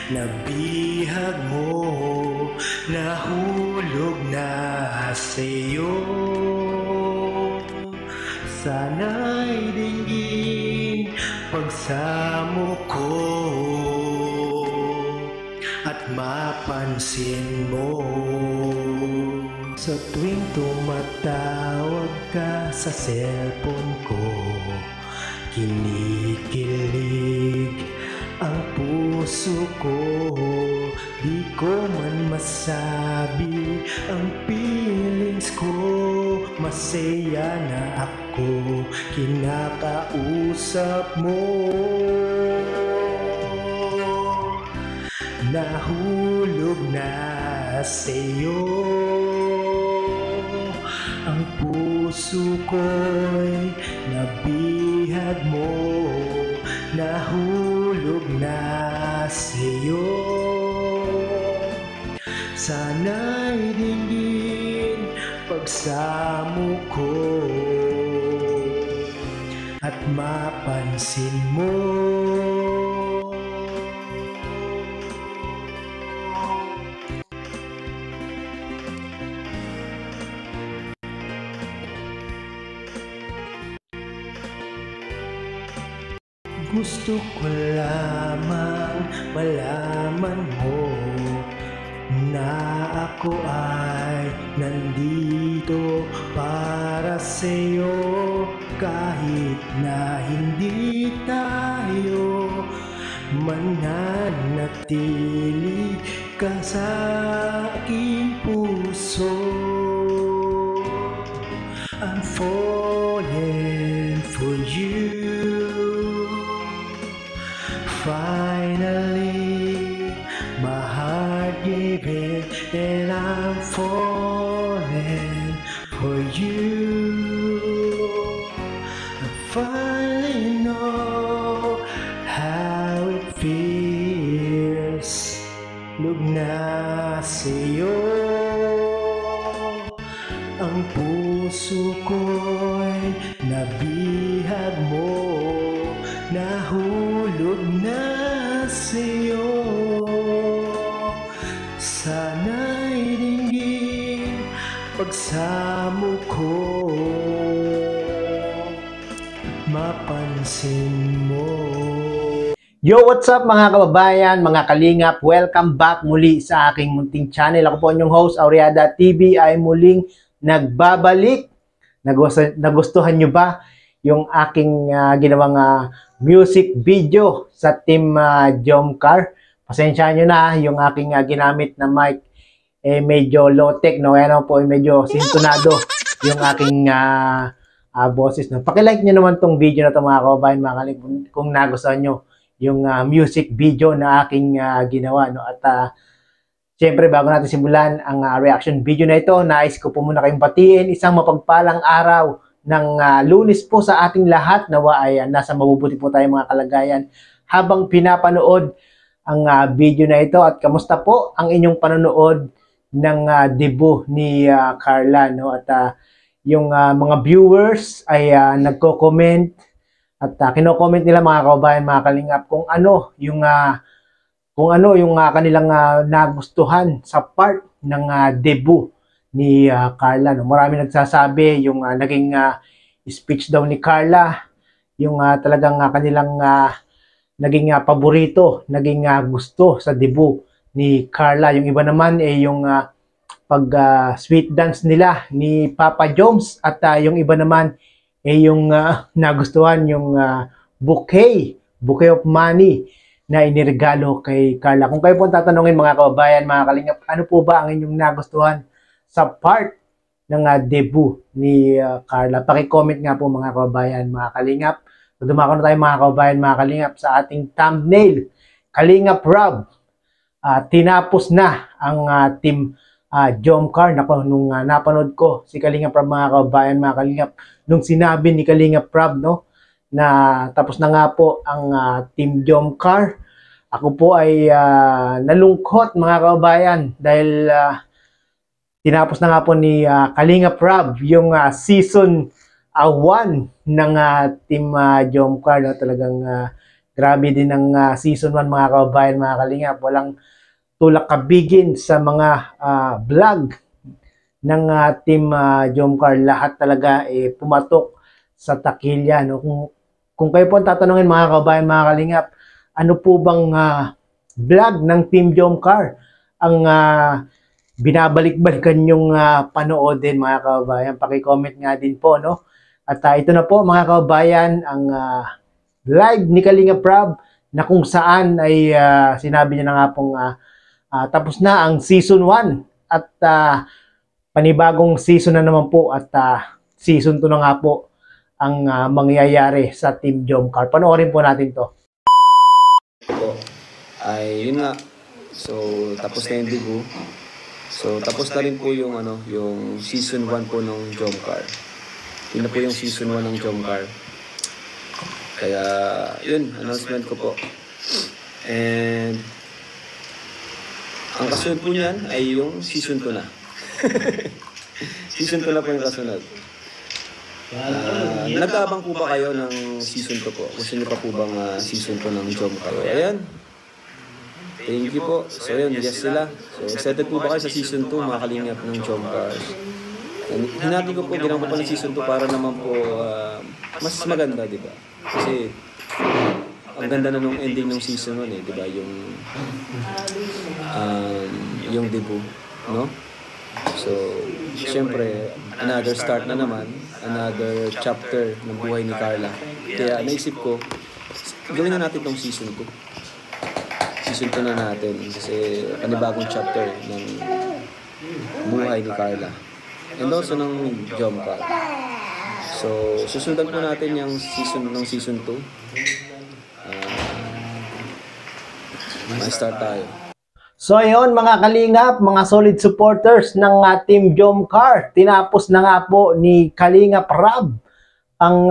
Nabihag mo, nahulog na sa'yo. Sana'y dinggin pagsamo ko at mapansin mo. Sa tuwing tumatawag ka sa cellphone ko, kinikilig ang puso ko. Di ko man masabi ang feelings ko. Masaya na ako kinakausap mo. Nahulog na sa'yo ang puso ko'y nabihag mo. Nahulog na sa'yo. Sana'y dinggin pagsamo ko at mapansin mo. Gusto ko lamang malaman mo na ako ay nandito para sa'yo. Kahit na hindi tayo mananatili ka sa aking puso. I'm falling for you. Finally, my heart gave in, and I'm falling for you. I finally know how it feels. Lug na sa'yo ang puso ko'y nabihag mo. Nahulog na sa'yo. Sana'y dinggin pagsamo ko, mapansin mo. Yo, what's up mga kababayan, mga kalingap? Welcome back muli sa aking munting channel. Ako po inyong host, Auriada TV, ay muling nagbabalik. Nagustuhan nyo ba yung aking ginawang music video sa Team Jomcar? Pasensyahan nyo na, yung aking ginamit na mic medyo low-tech, no? Ano po, medyo sintonado yung aking boses, no? Pakilike nyo naman tong video na ito mga kababayan, mga kalingap, kung nagustuhan nyo yung music video na aking ginawa, no? At siyempre, bago natin simulan ang reaction video na ito, nais ko po muna kayong batiin isang mapagpalang araw ng Lunes po sa ating lahat. Nawa ay nasa mabubuti po tayo mga kalagayan habang pinapanood ang video na ito. At kamusta po ang inyong panonood ng debut ni Carla, no? At yung mga viewers ay nagko-comment at kino-comment nila mga kababayan, mga kalingap, kung ano yung kanilang nagustuhan sa part ng debut ni Carla, no? Marami nagsasabi yung naging speech daw ni Carla, yung talagang kanilang naging paborito, naging gusto sa debut ni Carla. Yung iba naman yung pag sweet dance nila ni Papa Joms, at yung iba naman yung nagustuhan yung bouquet of money na iniregalo kay Carla. Kung kayo po tatanungin mga kababayan, mga kalingap, ano po ba ang inyong nagustuhan sa part ng debut ni Carla? Paki-comment nga po mga kababayan, mga kalingap. Dumako na tayo mga kababayan, mga kalingap, sa ating thumbnail. Kalingap Rob, tinapos na ang Team Jomcar. Nako, nung napanood ko si Kalingap Rob mga kababayan, mga kalingap, nung sinabi ni Kalingap Rob, no, na tapos na nga po ang Team Jomcar, ako po ay nalungkot mga kababayan dahil tinapos na nga po ni Kalingap Rob yung season 1 ng Team Jomcar, no? Talagang Grabe din ang season 1 mga kababayan, mga kalingap. Walang tulak kabigin sa mga vlog ng Team Jomcar. Lahat talaga pumatok sa takilya. No? Kung kayo po ang tatanungin mga kababayan, mga kalingap, ano po bang vlog ng Team Jomcar ang binabalik-balikan yung panoodin mga kababayan? Paki-comment nga din po, no? At ito na po mga kababayan, ang live ni Kalingap Rab na kung saan ay sinabi niya na nga pong tapos na ang season 1 at panibagong season na naman po at season 2 na nga po ang mangyayari sa Team Jomcar. Panoorin po natin to. Ay yun nga. So tapos na yung debut. So tapos na rin po yung yung season 1 po ng Jomcar. Yun na po yung season 1 ng Jomcar. Kaya yun, announcement ko po. And ang kasunod po niyan ay yung season 2 na. Season 2 na po yung kasunod. Nag-aabang po ba kayo ng season 2 po? Gusto niyo pa po bang season 2 ng Jomcar? Ayan. Thank you po. So yun, yes sila. So excited po ba kayo sa season 2 mga kalingap ng Jomcar? Hinati ko po, ginagawa ko pa ng season 2 para naman po mas maganda, di ba? Kasi ang ganda na nung ending ng season 1 di ba? Yung debut, no? So, siyempre, another start na naman, another chapter ng buhay ni Carla. Kaya naisip ko, gawin na natin tong season 2. Season 2 na natin kasi panibagong chapter ng buhay ni Carla. And also ng Jomcar. So, susundan po natin yung season 2. Ma-start tayo. So ayun mga kalingap, mga solid supporters ng Team Jomcar. Tinapos na nga po ni Kalingap Rab ang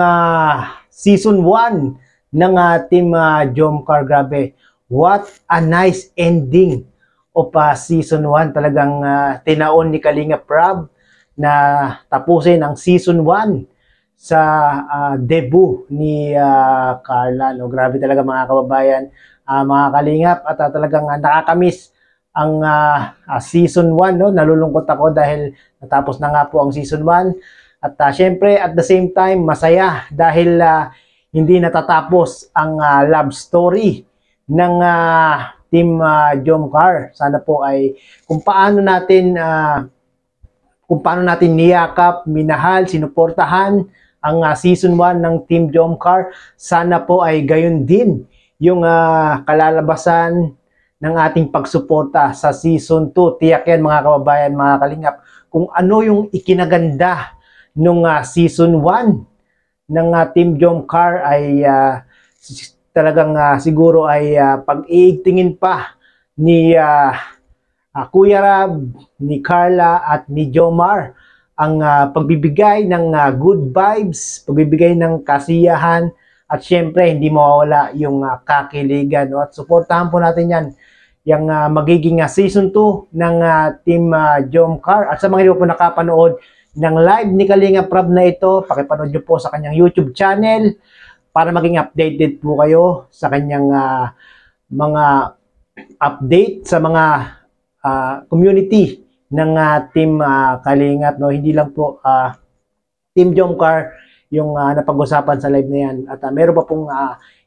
season 1 ng Team Jomcar. Grabe, what a nice ending of season 1. Talagang tinaon ni Kalingap Rab na tapusin ang season 1 sa debut ni Carla. No? Grabe talaga mga kababayan, mga kalingap, at talagang nakakamiss ang season 1. No? Nalulungkot ako dahil natapos na nga po ang season 1. At syempre, at the same time, masaya dahil hindi natatapos ang love story ng Team Jomcar. Sana po ay kung paano natin niyakap, minahal, sinuportahan ang season 1 ng Team Jomcar. Sana po ay gayon din yung kalalabasan ng ating pagsuporta sa season 2. Tiyak yan mga kababayan, mga kalingap. Kung ano yung ikinaganda nung season 1 ng Team Jomcar ay talagang siguro ay pag-iigtingin pa ni Kuya Rab, ni Carla at ni Jomar ang pagbibigay ng good vibes, pagbibigay ng kasiyahan, at syempre hindi mawawala yung kakiligan. No? At suportahan po natin yan, yung magiging season 2 ng Team Jomcar. At sa mga hindi po nakapanood ng live ni Kalingap Rab na ito, pakipanood nyo po sa kanyang YouTube channel para maging updated po kayo sa kanyang mga update sa mga community ng Team Kalingap. No? Hindi lang po Team Jomcar yung napag-usapan sa live na yan. At meron pa pong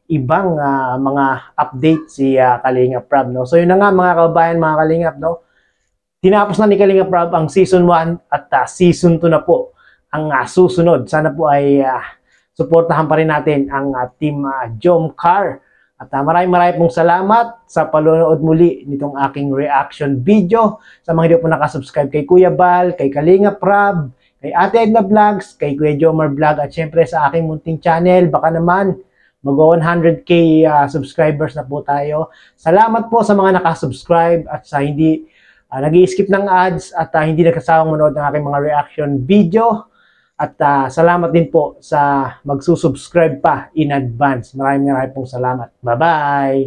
ibang mga update si Kalingap Rab. No? So yun na nga mga kababayan, mga Kalingap. No? Tinapos na ni Kalingap Rab ang season 1 at season 2 na po ang susunod. Sana po ay suportahan pa rin natin ang Team Jomcar. At maraming pong salamat sa panonood muli nitong aking reaction video. Sa mga hindi po nakasubscribe kay Kuya Bal, kay Kalingap Rab, kay Ate Edna Vlogs, kay Kuya Jomar Vlog, at syempre sa aking munting channel, baka naman mag-100k subscribers na po tayo. Salamat po sa mga nakasubscribe at sa hindi nag-i-skip ng ads at hindi nagkasawang manood ng aking mga reaction video. At salamat din po sa magsusubscribe pa in advance. Maraming pong salamat. Bye-bye!